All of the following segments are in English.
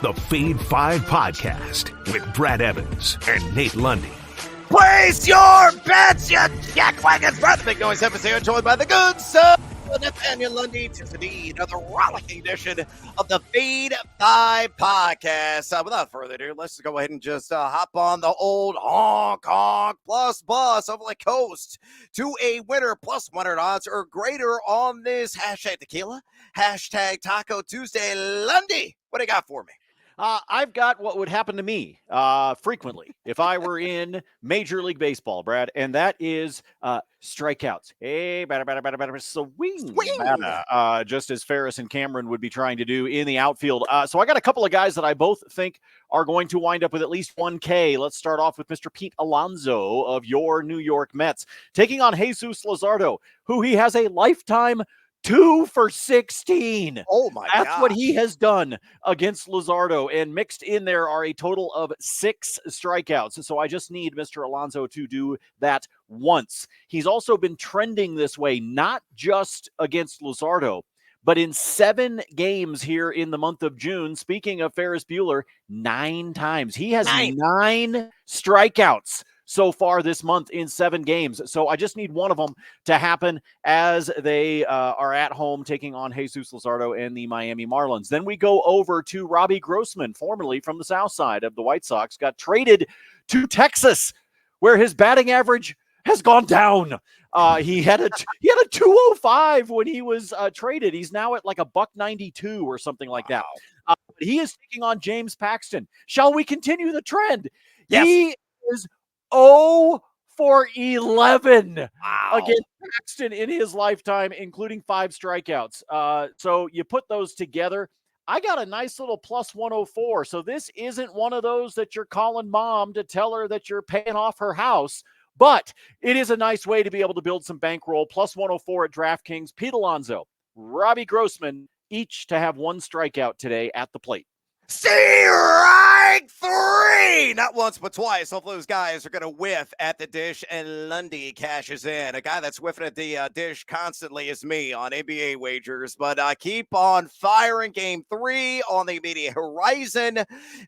the Fade 5 podcast with Brad Evans and Nate Lundy. Place your bets, you jackwagons. Brad the Big Noise episode, joined by the good son Nathaniel Lundy. Tis indeed another rollicking edition of the Fade 5 podcast. Without further ado, let's go ahead and just hop on the old honk plus bus over the coast to a winner. Plus 100 odds or greater on this hashtag tequila, hashtag Taco Tuesday. Lundy, what do you got for me? I've got what would happen to me frequently if I were in Major League Baseball, Brad, and that is strikeouts. Hey, swing. Just as Ferris and Cameron would be trying to do in the outfield. So I got a couple of guys that I both think are going to wind up with at least 1K. Let's start off with Mr. Pete Alonso of your New York Mets, taking on Jesus Luzardo, who he has a lifetime 2 for 16. Oh my God. That's what he has done against Luzardo, and mixed in there are a total of 6 strikeouts. So I just need Mr. Alonso to do that once. He's also been trending this way, not just against Luzardo, but in 7 games here in the month of June. Speaking of Ferris Bueller, 9 times. He has 9 strikeouts so far this month in 7 games. So I just need one of them to happen as they are at home taking on Jesus Luzardo and the Miami Marlins. Then we go over to Robbie Grossman, formerly from the south side of the White Sox, got traded to Texas, where his batting average has gone down. He had a 205 when he was traded. He's now at like a $192 or something like that. He is taking on James Paxton. Shall we continue the trend? Yes. He is 0 for 11 against Paxton in his lifetime, including 5 strikeouts. So you put those together, I got a nice little plus 104. So this isn't one of those that you're calling mom to tell her that you're paying off her house, but it is a nice way to be able to build some bankroll. Plus 104 at DraftKings. Pete Alonso, Robbie Grossman, each to have 1 strikeout today at the plate. Strike 3! Not once, but twice. Hopefully those guys are going to whiff at the dish, and Lundy cashes in. A guy that's whiffing at the dish constantly is me on NBA wagers, but keep on firing. Game 3 on the immediate horizon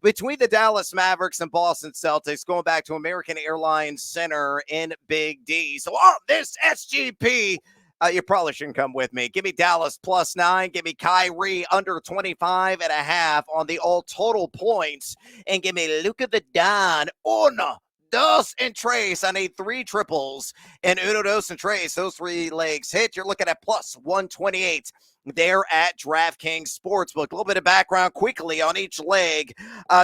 between the Dallas Mavericks and Boston Celtics, going back to American Airlines Center in Big D. So on this SGP, you probably shouldn't come with me. Give me Dallas plus 9. Give me Kyrie under 25.5 on the all total points. And give me Luka the Don. Uno, dos, and tres. I need 3 triples. And uno, dos, and tres. Those 3 legs hit. You're looking at plus 128. There at DraftKings Sportsbook. A little bit of background quickly on each leg.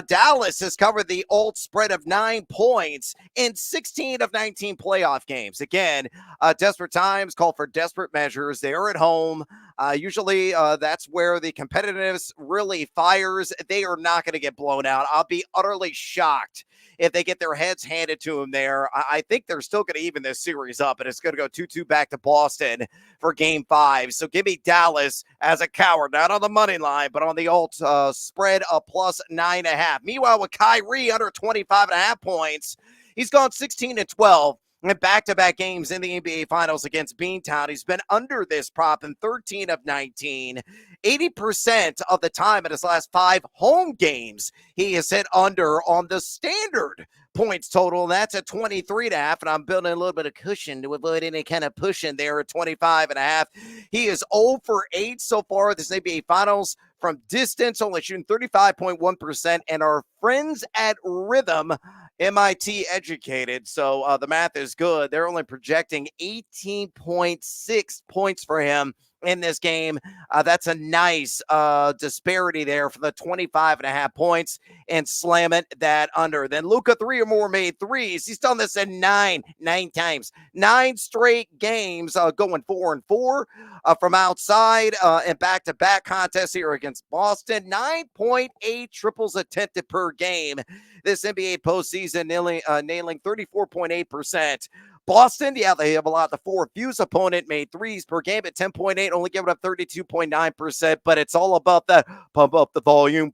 Dallas has covered the alt spread of 9 points in 16 of 19 playoff games. Again, desperate times call for desperate measures. They're at home. Usually that's where the competitiveness really fires. They are not going to get blown out. I'll be utterly shocked if they get their heads handed to them there. I think they're still going to even this series up, and it's going to go 2-2 back to Boston for Game 5. So give me Dallas as a coward, not on the money line, but on the alt spread of plus 9.5. Meanwhile, with Kyrie under 25.5 points, he's gone 16-12 in back-to-back games in the NBA Finals against Beantown. He's been under this prop in 13 of 19. 80% of the time in his last 5 home games, he has hit under on the standard points total, and that's at 23.5, and I'm building a little bit of cushion to avoid any kind of pushing there at 25.5. He is 0 for 8 so far this NBA Finals from distance, only shooting 35.1%, and our friends at Rhythm, MIT educated, so the math is good. They're only projecting 18.6 points for him in this game. That's a nice disparity there for the 25.5 points, and slamming that under. Then Luka 3 or more made threes. He's done this in 9 times. 9 straight games going 4-4 from outside and back-to-back contests here against Boston. 9.8 triples attempted per game this NBA postseason, nailing 34.8%. Boston, yeah, they have allowed the 4 fewest opponent made threes per game at 10.8, only giving up 32.9%, but it's all about that pump up the volume,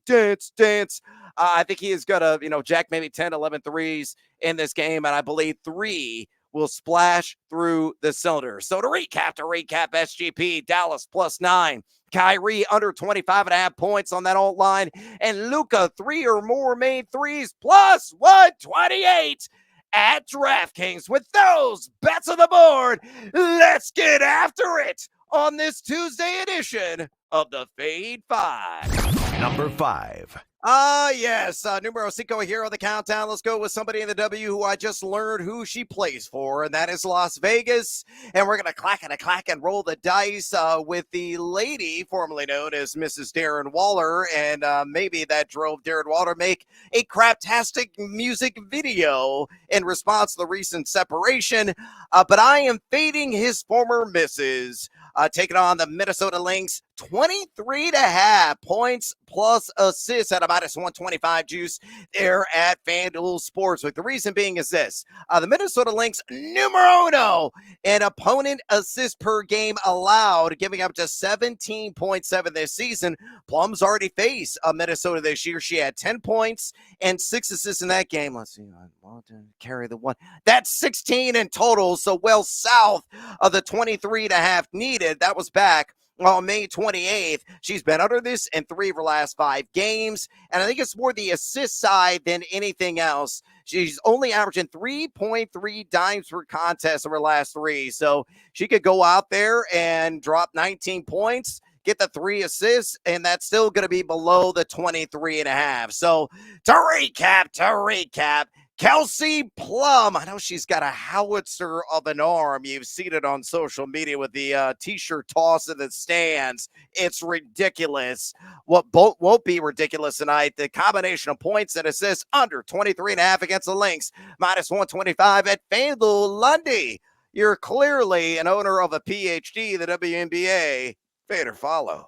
dance. I think he is going to, jack maybe 10, 11 threes in this game, and I believe 3 will splash through the cylinder. So to recap SGP, Dallas plus 9, Kyrie under 25.5 points on that alt line. And Luka 3 or more made threes plus 128 at DraftKings. With those bets on the board, let's get after it on this Tuesday edition of the Fade 5. Number 5. Yes. Numero cinco here on the countdown. Let's go with somebody in the W who I just learned who she plays for, and that is Las Vegas. And we're going to clack and roll the dice with the lady formerly known as Mrs. Darren Waller. And maybe that drove Darren Waller to make a craptastic music video in response to the recent separation. But I am fading his former missus. Taking on the Minnesota Lynx, 23.5 points plus assists at a minus 125 juice there at FanDuel Sportsbook. The reason being is this. The Minnesota Lynx, numero uno in opponent assists per game allowed, giving up just 17.7 this season. Plum's already faced Minnesota this year. She had 10 points and 6 assists in that game. Let's see. Walton carry the one. That's 16 in total, so well south of the 23.5 needed. That was back on May 28th. She's been under this in 3 of her last 5 games, and I think it's more the assist side than anything else. She's only averaging 3.3 dimes per contest over the last 3, so she could go out there and drop 19 points, get the 3 assists, and that's still going to be below the 23.5. So to recap, Kelsey Plum, I know she's got a howitzer of an arm. You've seen it on social media with the T-shirt toss in the stands. It's ridiculous. What won't be ridiculous tonight, the combination of points and assists under 23.5 against the Lynx, minus 125 at FanDuel. Lundy, you're clearly an owner of a PhD, the WNBA. Fade or follow.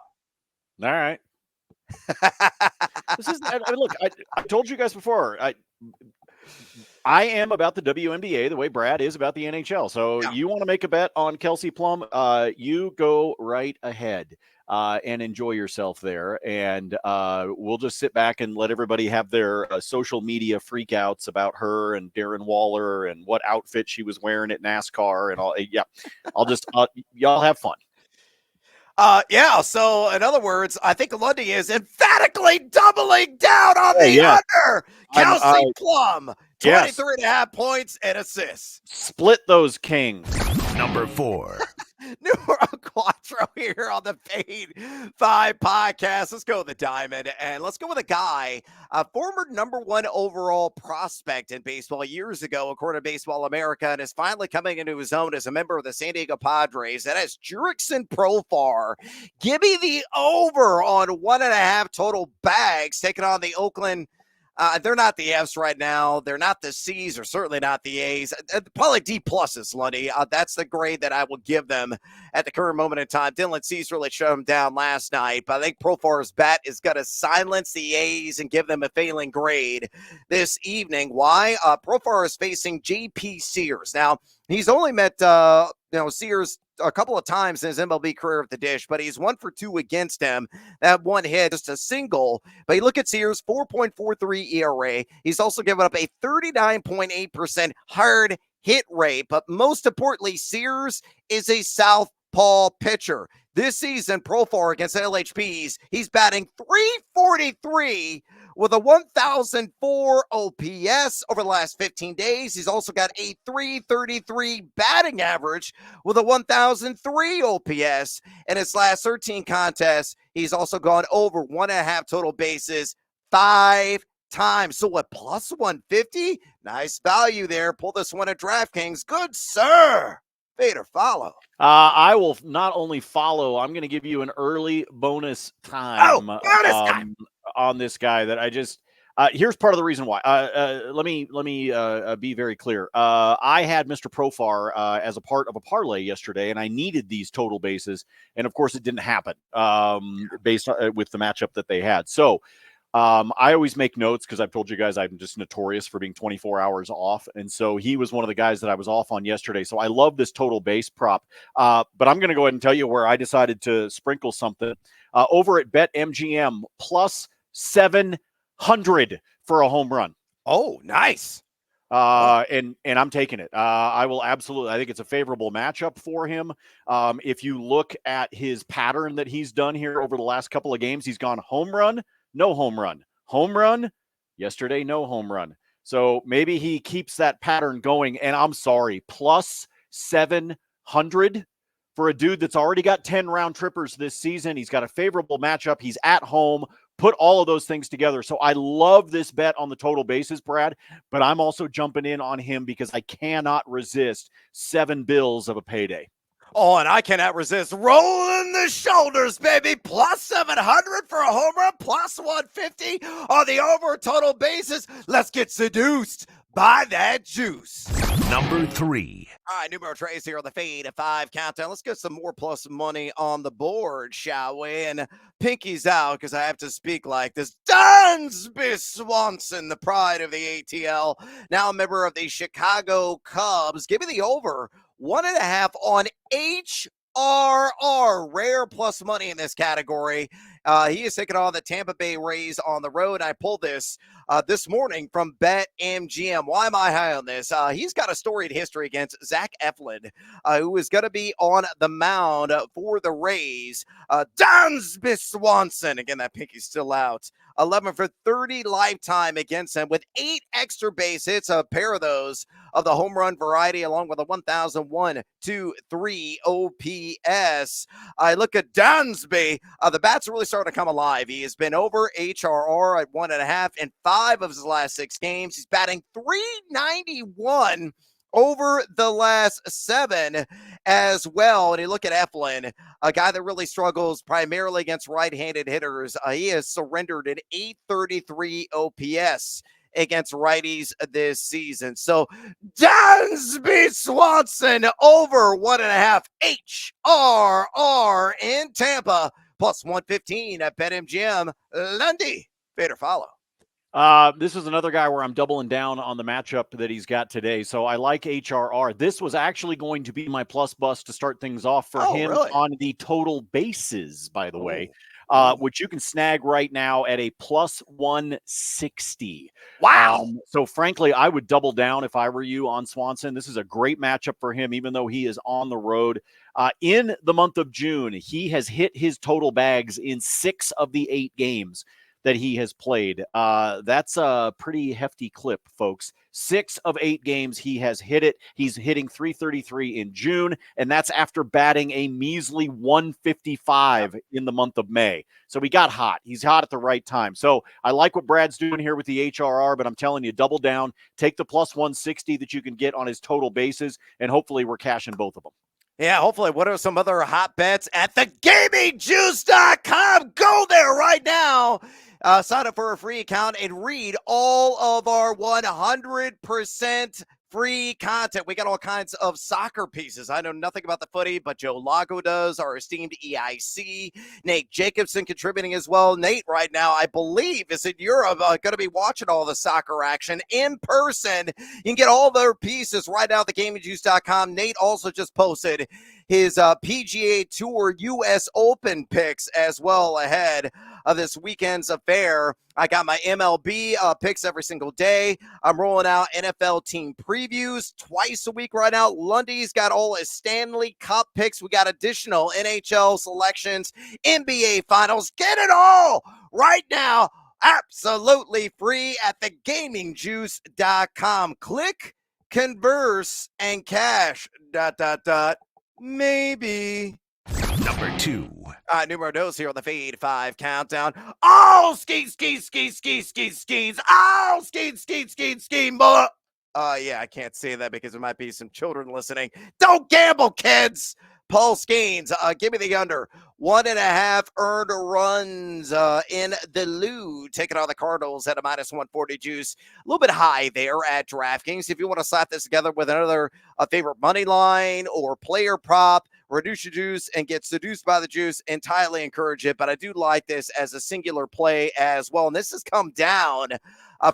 All right. Look, I told you guys before, I am about the WNBA the way Brad is about the NHL. So You want to make a bet on Kelsey Plum, you go right ahead and enjoy yourself there. And we'll just sit back and let everybody have their social media freakouts about her and Darren Waller and what outfit she was wearing at NASCAR and all. Yeah, y'all have fun. So in other words, I think Lundy is emphatically doubling down on the under. Kelsey Plum, 23.5 points and assists. Split those kings. Number 4. Numero Quattro here on the Fade 5 podcast. Let's go with the Diamond, and let's go with a guy, a former number 1 overall prospect in baseball years ago, according to Baseball America, and is finally coming into his own as a member of the San Diego Padres. That is Jurickson Profar. Give me the over on 1.5 total bags, taking on the Oakland. They're not the Fs right now. They're not the Cs, or certainly not the As. Probably D pluses, Lundy. That's the grade that I will give them at the current moment in time. Dylan Cease really shut them down last night, but I think Profar's bat is going to silence the A's and give them a failing grade this evening. Why? Profar is facing J.P. Sears. Now, he's only met Sears a couple of times in his MLB career at the dish, but he's 1 for 2 against him. That one hit, just a single. But you look at Sears, 4.43 ERA. He's also given up a 39.8% hard hit rate. But most importantly, Sears is a southpaw pitcher. This season, Profar against LHPs, he's batting .343 with a 1,004 OPS over the last 15 days. He's also got a .333 batting average with a 1,003 OPS. In his last 13 contests, he's also gone over 1.5 total bases 5 times. So what, plus 150? Nice value there. Pull this one at DraftKings. Good, sir. Fade or follow? I will not only follow, I'm going to give you an early bonus time, on this guy that I just here's part of the reason why. Let me be very clear. I had Mr. Profar as a part of a parlay yesterday, and I needed these total bases, and of course it didn't happen based on, with the matchup that they had. So I always make notes because I've told you guys I'm just notorious for being 24 hours off. And so he was one of the guys that I was off on yesterday. So I love this total base prop. But I'm going to go ahead and tell you where I decided to sprinkle something over at BetMGM plus 700 for a home run. Oh, nice. And I'm taking it. I will absolutely. I think it's a favorable matchup for him. If you look at his pattern that he's done here over the last couple of games, he's gone home run, no home run, home run. Yesterday, no home run. So maybe he keeps that pattern going. And I'm sorry, plus 700 for a dude that's already got 10 round trippers this season. He's got a favorable matchup. He's at home. Put all of those things together. So I love this bet on the total basis, Brad, but I'm also jumping in on him because I cannot resist $7 of a payday. Oh, and I cannot resist rolling the shoulders, baby. Plus 700 for a home run, plus 150 on the over total basis. Let's get seduced by that juice. Number 3. All right, numero trays here on the Fade at 5 countdown. Let's get some more plus money on the board, shall we? And pinky's out because I have to speak like this. Dansby Swanson, the pride of the ATL, now a member of the Chicago Cubs. Give me the over 1.5 on HRR. Rare plus money in this category. He is taking on the Tampa Bay Rays on the road. I pulled this morning from BetMGM. Why am I high on this? He's got a storied history against Zach Eflin, who is going to be on the mound for the Rays. Dansby Swanson, again, that pinky's still out. 11 for 30 lifetime against him with 8 extra base hits, a pair of those of the home run variety, along with a 1,001, 2, 3 OPS. I look at Dansby. The bats are really starting to come alive. He has been over HRR at 1.5 in 5 of his last 6 games. He's batting .391 over the last 7 as well. And you look at Eflin, a guy that really struggles primarily against right-handed hitters. He has surrendered an .833 OPS against righties this season. So Dansby Swanson over 1.5 HRR in Tampa, plus 115 at BetMGM. Lundy, fade or follow. This is another guy where I'm doubling down on the matchup that he's got today. So I like HRR. This was actually going to be my plus bus to start things off for him really? on the total bases, by the way, which you can snag right now at a plus 160. Wow. So frankly, I would double down if I were you on Swanson. This is a great matchup for him, even though he is on the road. In the month of June, he has hit his total bags in 6 of the 8 games that he has played. That's a pretty hefty clip, folks. 6 of 8 games he has hit it. He's hitting .333 in June, and that's after batting a measly 155 in the month of May. So he got hot. He's hot at the right time. So I like what Brad's doing here with the HRR, but I'm telling you, double down, take the plus 160 that you can get on his total bases, and hopefully we're cashing both of them. Yeah, hopefully. What are some other hot bets at thegamingjuice.com? Go there right now. Sign up for a free account and read all of our 100% free content. We got all kinds of soccer pieces. I know nothing about the footy, but Joe Lago does, our esteemed EIC. Nate Jacobson contributing as well. Nate right now, I believe, is in Europe, going to be watching all the soccer action in person. You can get all their pieces right now at thegamingjuice.com. Nate also just posted his PGA Tour U.S. Open picks as well ahead of this weekend's affair. I got my MLB picks every single day. I'm rolling out NFL team previews twice a week right now. Lundy's got all his Stanley Cup picks. We got additional NHL selections, NBA Finals. Get it all right now, absolutely free at thegamingjuice.com. Click, converse, and cash, ... maybe. Number 2. Numero dos here on the Fade 5 countdown. Oh, Skenes. Oh, Skenes. Yeah, I can't say that because there might be some children listening. Don't gamble, kids. Paul Skenes, give me the under. 1.5 earned runs in the Lou. Taking on the Cardinals at a minus 140 juice. A little bit high there at DraftKings. If you want to slap this together with another favorite money line or player prop, reduce your juice and get seduced by the juice, entirely encourage it. But I do like this as a singular play as well. And this has come down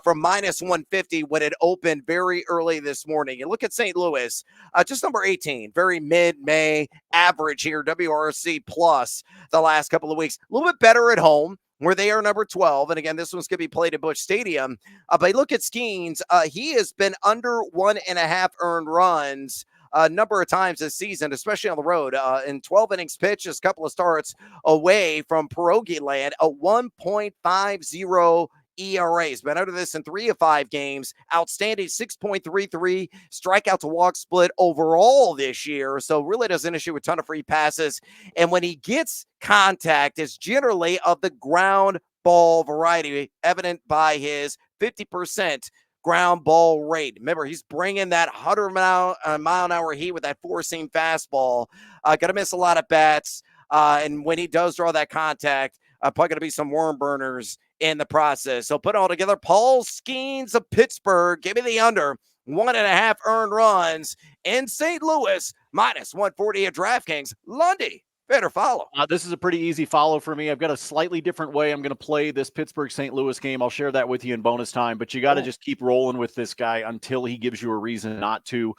from minus 150 when it opened very early this morning. You look at St. Louis, just number 18, very mid-May average here, WRC plus the last couple of weeks. A little bit better at home. where they are number 12. And again, this one's going to be played at Busch Stadium. But look at Skenes. He has been under 1.5 earned runs a number of times this season, especially on the road. In 12 innings pitched, just a couple of starts away from pierogi land, a 1.50 ERA. He's been under this in 3 of 5 games. Outstanding 6.33 strikeout to walk split overall this year. So really doesn't issue a ton of free passes. And when he gets contact, it's generally of the ground ball variety, evident by his 50% ground ball rate. Remember, he's bringing that 100 mile an hour heat with that 4-seam fastball. Going to miss a lot of bats. And when he does draw that contact, probably going to be some worm burners in the process. So put it all together. Paul Skenes of Pittsburgh. Give me the under 1.5 earned runs in St. Louis, minus 140 at DraftKings. Lundy, better follow. This is a pretty easy follow for me. I've got a slightly different way I'm going to play this Pittsburgh-St. Louis game. I'll share that with you in bonus time, but you got to just keep rolling with this guy until he gives you a reason not to.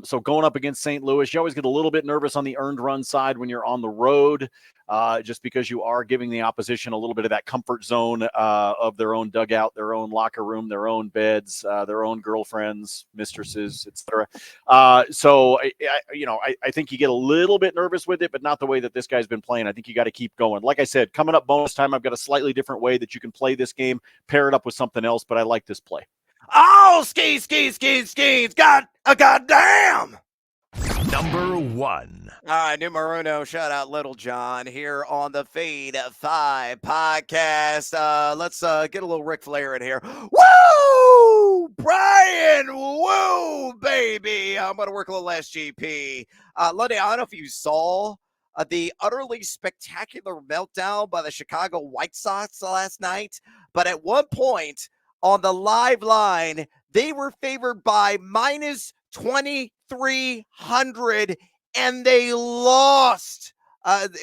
So going up against St. Louis, you always get a little bit nervous on the earned run side when you're on the road, just because you are giving the opposition a little bit of that comfort zone of their own dugout, their own locker room, their own beds, their own girlfriends, mistresses, etc. So I think you get a little bit nervous with it, but not the way that this guy's been playing. I think you got to keep going. Like I said, coming up bonus time, I've got a slightly different way that you can play this game, pair it up with something else, but I like this play. Oh, Skenes. God, a goddamn. Number 1. All right, numero uno. Shout out Little John here on the Fade 5 podcast. Let's get a little Rick Flair in here. Woo! Brian, woo, baby. I'm going to work a little SGP. Lundy, I don't know if you saw the utterly spectacular meltdown by the Chicago White Sox last night, but at one point, on the live line, they were favored by minus 2,300, and they lost.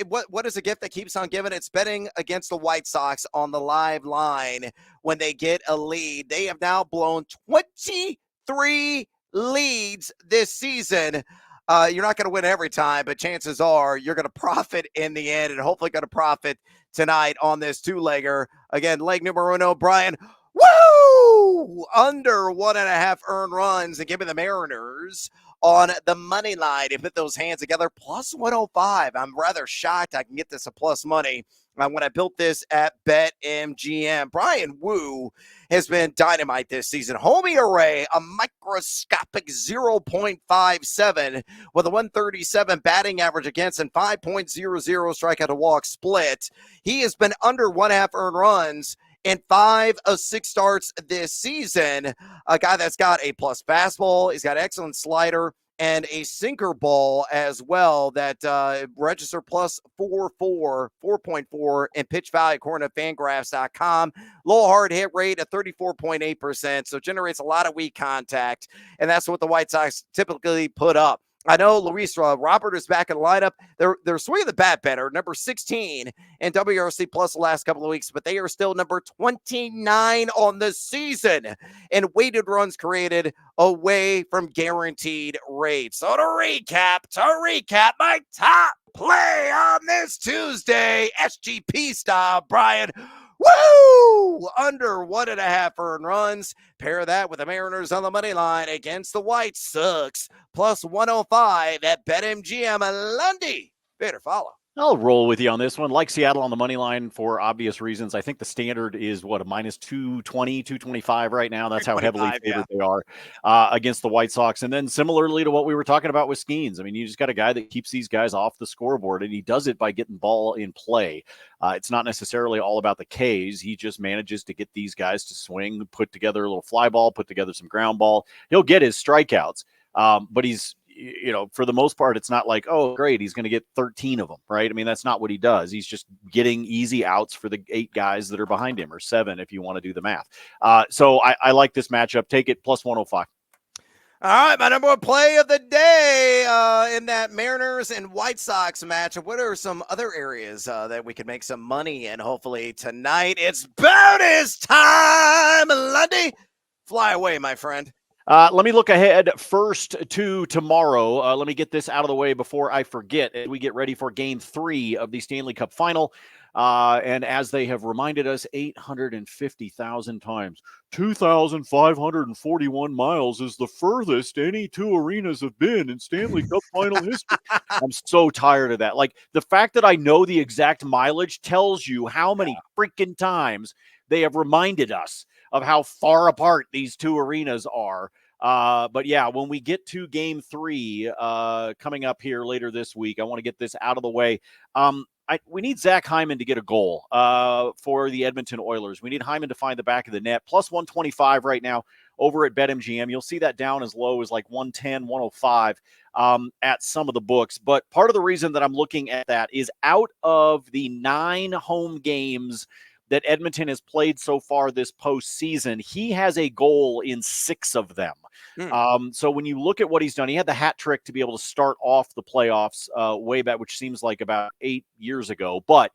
What is a gift that keeps on giving? It's betting against the White Sox on the live line when they get a lead. They have now blown 23 leads this season. You're not going to win every time, but chances are you're going to profit in the end, and hopefully going to profit tonight on this two-legger. Again, leg numero uno, Brian. Woo! Under 1.5 earned runs, and give me the Mariners on the money line. If put those hands together, plus 105. I'm rather shocked I can get this a plus money when I built this at BetMGM. Brian Wu has been dynamite this season. Home ERA, a microscopic 0.57 with a 137 batting average against and 5.00 strikeout to walk split. He has been under 1.5 earned runs in 5 of 6 starts this season. A guy that's got a plus fastball. He's got excellent slider and a sinker ball as well that register plus 4.4 in pitch value according to Fangraphs.com. Low hard hit rate at 34.8%, so generates a lot of weak contact, and that's what the White Sox typically put up. I know Luis Robert is back in the lineup. They're swinging the bat better, number 16 in WRC plus the last couple of weeks, but they are still number 29 on the season in weighted runs created away from guaranteed rates. So to recap my top play on this Tuesday, SGP style, Brian. Woo! Under 1.5 earned runs. Pair that with the Mariners on the money line against the White Sox. Plus 105 at BetMGM. Lundy, better follow. I'll roll with you on this one. Like Seattle on the money line for obvious reasons. I think the standard is a minus 220, 225 right now. That's how heavily favored they are against the White Sox. And then similarly to what we were talking about with Skenes, I mean, you just got a guy that keeps these guys off the scoreboard, and he does it by getting ball in play. It's not necessarily all about the Ks. He just manages to get these guys to swing, put together a little fly ball, put together some ground ball. He'll get his strikeouts, but he's, for the most part, it's not like, oh, great, he's going to get 13 of them, right? I mean, that's not what he does. He's just getting easy outs for the 8 guys that are behind him, or 7 if you want to do the math. So I like this matchup. Take it plus 105. All right, my number 1 play of the day in that Mariners and White Sox matchup. What are some other areas that we could make some money in? Hopefully tonight it's bonus time, Lundy. Fly away, my friend. Let me look ahead first to tomorrow. Let me get this out of the way before I forget. As we get ready for Game 3 of the Stanley Cup Final, And as they have reminded us 850,000 times, 2,541 miles is the furthest any two arenas have been in Stanley Cup final history. I'm so tired of that. Like, the fact that I know the exact mileage tells you how many freaking times they have reminded us of how far apart these two arenas are. But yeah, when we get to game 3 coming up here later this week, I want to get this out of the way. We need Zach Hyman to get a goal for the Edmonton Oilers. We need Hyman to find the back of the net. Plus 125 right now over at BetMGM. You'll see that down as low as like 110, 105 at some of the books. But part of the reason that I'm looking at that is out of the 9 home games that Edmonton has played so far this postseason, he has a goal in 6 of them. So when you look at what he's done, he had the hat trick to be able to start off the playoffs way back, which seems like about 8 years ago. But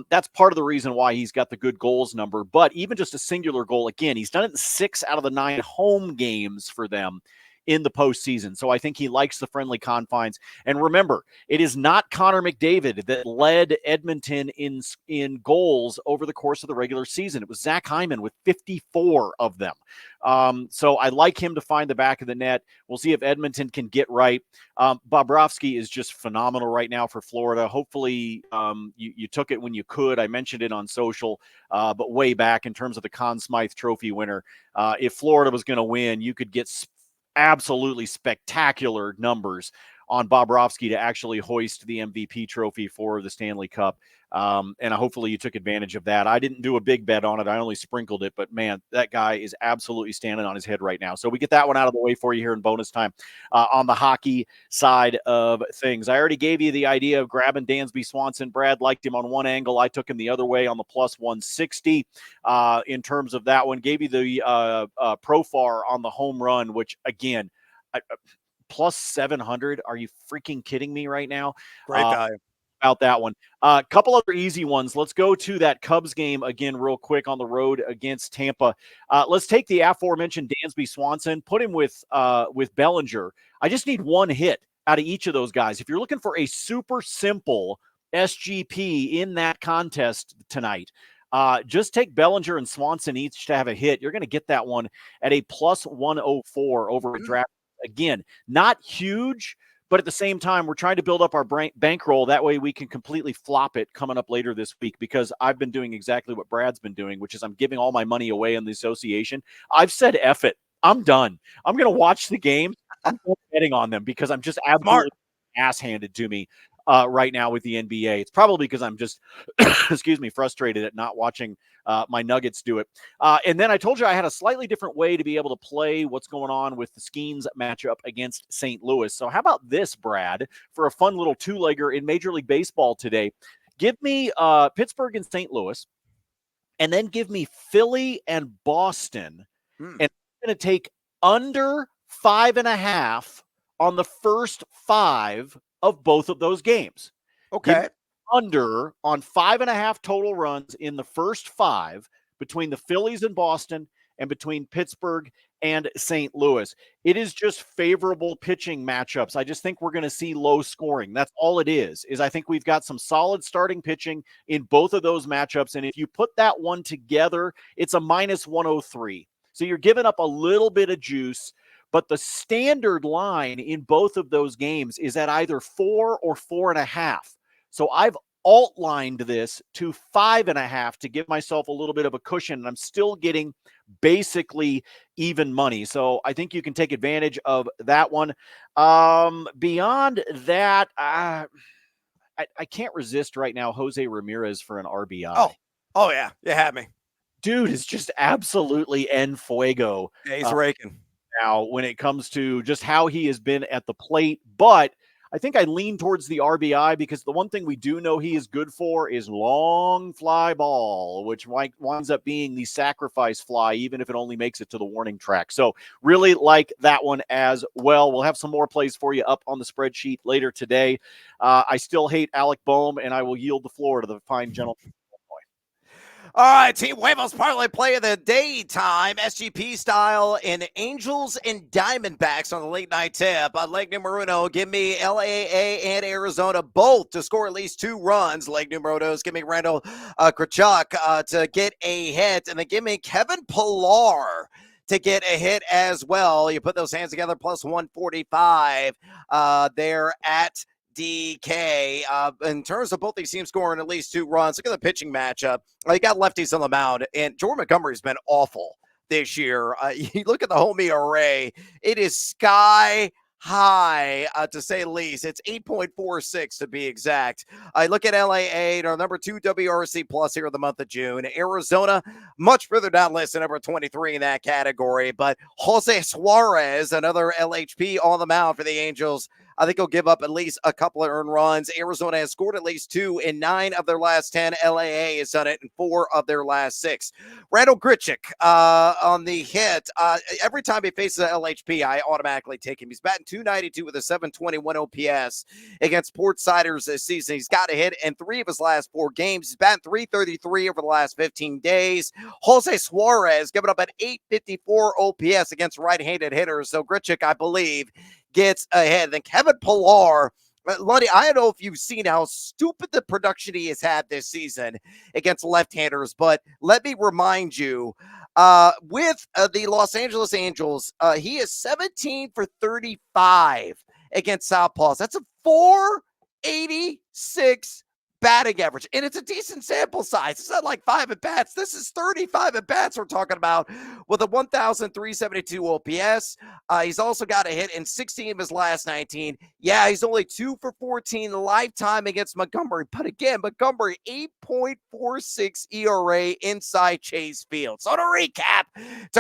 that's part of the reason why he's got the good goals number. But even just a singular goal, again, he's done it in 6 out of the 9 home games for them in the postseason. So I think he likes the friendly confines. And remember, it is not Connor McDavid that led Edmonton in goals over the course of the regular season. It was Zach Hyman with 54 of them. So I like him to find the back of the net. We'll see if Edmonton can get right. Bobrovsky is just phenomenal right now for Florida. Hopefully you took it when you could. I mentioned it on social, but way back in terms of the Conn Smythe Trophy winner. If Florida was going to win, you could get absolutely spectacular numbers on Bobrovsky to actually hoist the MVP trophy for the Stanley Cup. And hopefully you took advantage of that. I didn't do a big bet on it. I only sprinkled it, but man, that guy is absolutely standing on his head right now. So we get that one out of the way for you here in bonus time on the hockey side of things. I already gave you the idea of grabbing Dansby Swanson. Brad liked him on one angle. I took him the other way on the plus 160 in terms of that one. Gave you the Profar on the home run, which again, plus 700. Are you freaking kidding me right now? Great value. About that one. A couple other easy ones. Let's go to that Cubs game again real quick on the road against Tampa. Let's take the aforementioned Dansby Swanson, put him with Bellinger. I just need one hit out of each of those guys. If you're looking for a super simple SGP in that contest tonight, just take Bellinger and Swanson each to have a hit. You're going to get that one at a plus 104 over a draft. Again, not huge, but at the same time, we're trying to build up our bankroll. That way we can completely flop it coming up later this week, because I've been doing exactly what Brad's been doing, which is I'm giving all my money away in the association. I've said, F it. I'm done. I'm going to watch the game. I'm betting on them because I'm just absolutely ass handed to me right now with the NBA. It's probably because I'm just, excuse me, frustrated at not watching my Nuggets do it. And then I told you I had a slightly different way to be able to play what's going on with the Skenes matchup against St. Louis. So how about this, Brad, for a fun little two-legger in Major League Baseball today? Give me Pittsburgh and St. Louis, and then give me Philly and Boston. And I'm going to take under 5.5 on the first 5 of both of those games. Okay. Under on 5.5 total runs in the first 5 between the Phillies and Boston and between Pittsburgh and St. Louis. It is just favorable pitching matchups. I just think we're going to see low scoring. That's all it is I think we've got some solid starting pitching in both of those matchups. And if you put that one together, it's a minus 103. So you're giving up a little bit of juice. But the standard line in both of those games is at either 4 or 4.5. So I've alt-lined this to 5.5 to give myself a little bit of a cushion. And I'm still getting basically even money. So I think you can take advantage of that one. Beyond that, I can't resist right now Jose Ramirez for an RBI. Oh yeah. You had me. Dude is just absolutely en fuego. Yeah, he's raking. Now, when it comes to just how he has been at the plate, but I think I lean towards the RBI because the one thing we do know he is good for is long fly ball, which winds up being the sacrifice fly, even if it only makes it to the warning track. So really like that one as well. We'll have some more plays for you up on the spreadsheet later today. I still hate Alec Boehm, and I will yield the floor to the fine gentleman. All right, Team Huevos parlay play of the daytime, SGP style, in Angels and Diamondbacks on the late night tip. On leg numero uno, give me LAA and Arizona both to score at least 2 runs. Leg numero dos, give me Randall Kachuk to get a hit, and then give me Kevin Pillar to get a hit as well. You put those hands together, plus 145 there at DK. In terms of both these teams scoring at least 2 runs, look at the pitching matchup. You got lefties on the mound, and Jordan Montgomery's been awful this year. You look at the home ERA, it is sky high, to say the least. It's 8.46 to be exact. I look at LAA, our number 2 WRC plus here in the month of June. Arizona, much further down list, at number 23 in that category. But Jose Suarez, another LHP on the mound for the Angels, I think he'll give up at least a couple of earned runs. Arizona has scored at least 2 in 9 of their last 10. LAA has done it in 4 of their last 6. Randall Grichuk on the hit. Every time he faces an LHP, I automatically take him. He's batting .292 with a .721 OPS against Portsiders this season. He's got a hit in 3 of his last 4 games. He's batting .333 over the last 15 days. Jose Suarez giving up an .854 OPS against right-handed hitters. So Grichuk, I believe, gets ahead. Then Kevin Pillar, Lundy, I don't know if you've seen how stupid the production he has had this season against left-handers, but let me remind you, with the Los Angeles Angels, he is 17 for 35 against southpaws. That's a .486 batting average, and it's a decent sample size. It's not like 5 at-bats. This is 35 at-bats we're talking about, with a 1,372 OPS. He's also got a hit in 16 of his last 19. Yeah, he's only 2 for 14 lifetime against Montgomery, but again, Montgomery, 8.46 ERA inside Chase Field. So to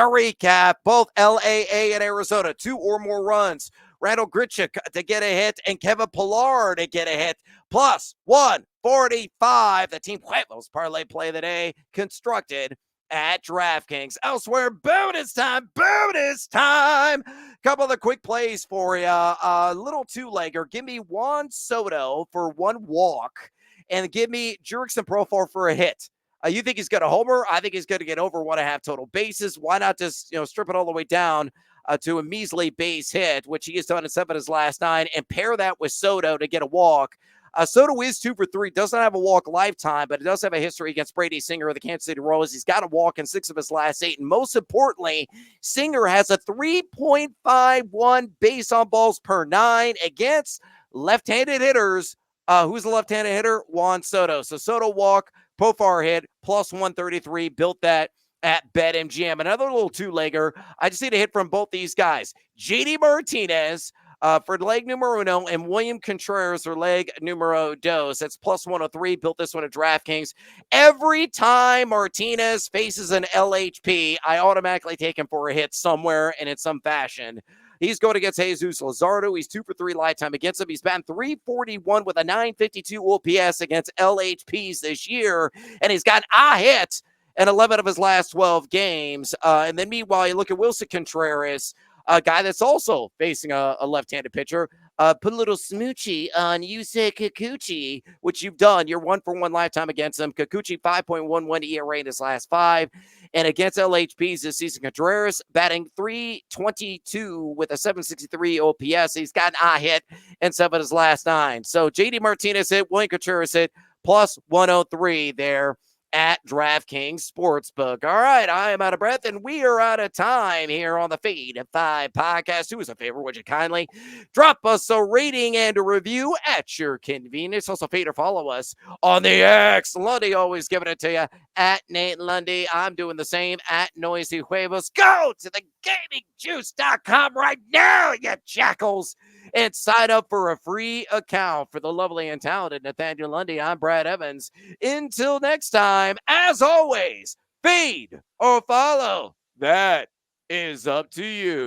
recap, both LAA and Arizona, 2 or more runs. Randall Grichuk to get a hit, and Kevin Pillar to get a hit, plus 145. The Team Huevos parlay play of the day, constructed at DraftKings. Elsewhere, bonus time. Couple of the quick plays for you. A little 2-legger. Give me Juan Soto for 1 walk, and give me Jurickson Profar for a hit. You think he's going to homer? I think he's going to get over 1.5 total bases. Why not just strip it all the way down to a measly base hit, which he has done in 7 of his last 9, and pair that with Soto to get a walk. Soto is 2 for 3, does not have a walk lifetime, but it does have a history against Brady Singer of the Kansas City Royals. He's got a walk in 6 of his last 8, and most importantly, Singer has a 3.51 base on balls per 9 against left-handed hitters. Who's the left-handed hitter? Juan Soto. So Soto walk, Profar hit, plus 133, built that at BetMGM. Another little 2-legger. I just need a hit from both these guys. JD Martinez for leg numero uno, and William Contreras for leg numero dos. That's plus 103. Built this one at DraftKings. Every time Martinez faces an LHP, I automatically take him for a hit somewhere and in some fashion. He's going against Jesus Luzardo. He's 2 for 3 lifetime against him. He's batting .341 with a .952 OPS against LHPs this year, and he's got a hit in 11 of his last 12 games. And then meanwhile, you look at Wilson Contreras, a guy that's also facing a left-handed pitcher. Put a little smoochie on Yusei Kikuchi, which you've done. You're 1 for 1 lifetime against him. Kikuchi, 5.11 ERA in his last 5. And against LHPs this season, Contreras batting .322 with a .763 OPS. He's got a hit in 7 of his last 9. So JD Martinez hit, William Contreras hit, plus 103 there at DraftKings Sportsbook. All right, I am out of breath, and we are out of time here on the Fade at 5 podcast. Do us a favor, would you kindly drop us a rating and a review at your convenience. Also, fade or follow us on the X. Lundy always giving it to you at Nate Lundy. I'm doing the same at Noisy Huevos. Go to the gamingjuice.com right now, you jackals, and sign up for a free account for the lovely and talented Nathaniel Lundy. I'm Brad Evans. Until next time, as always, feed or follow. That is up to you.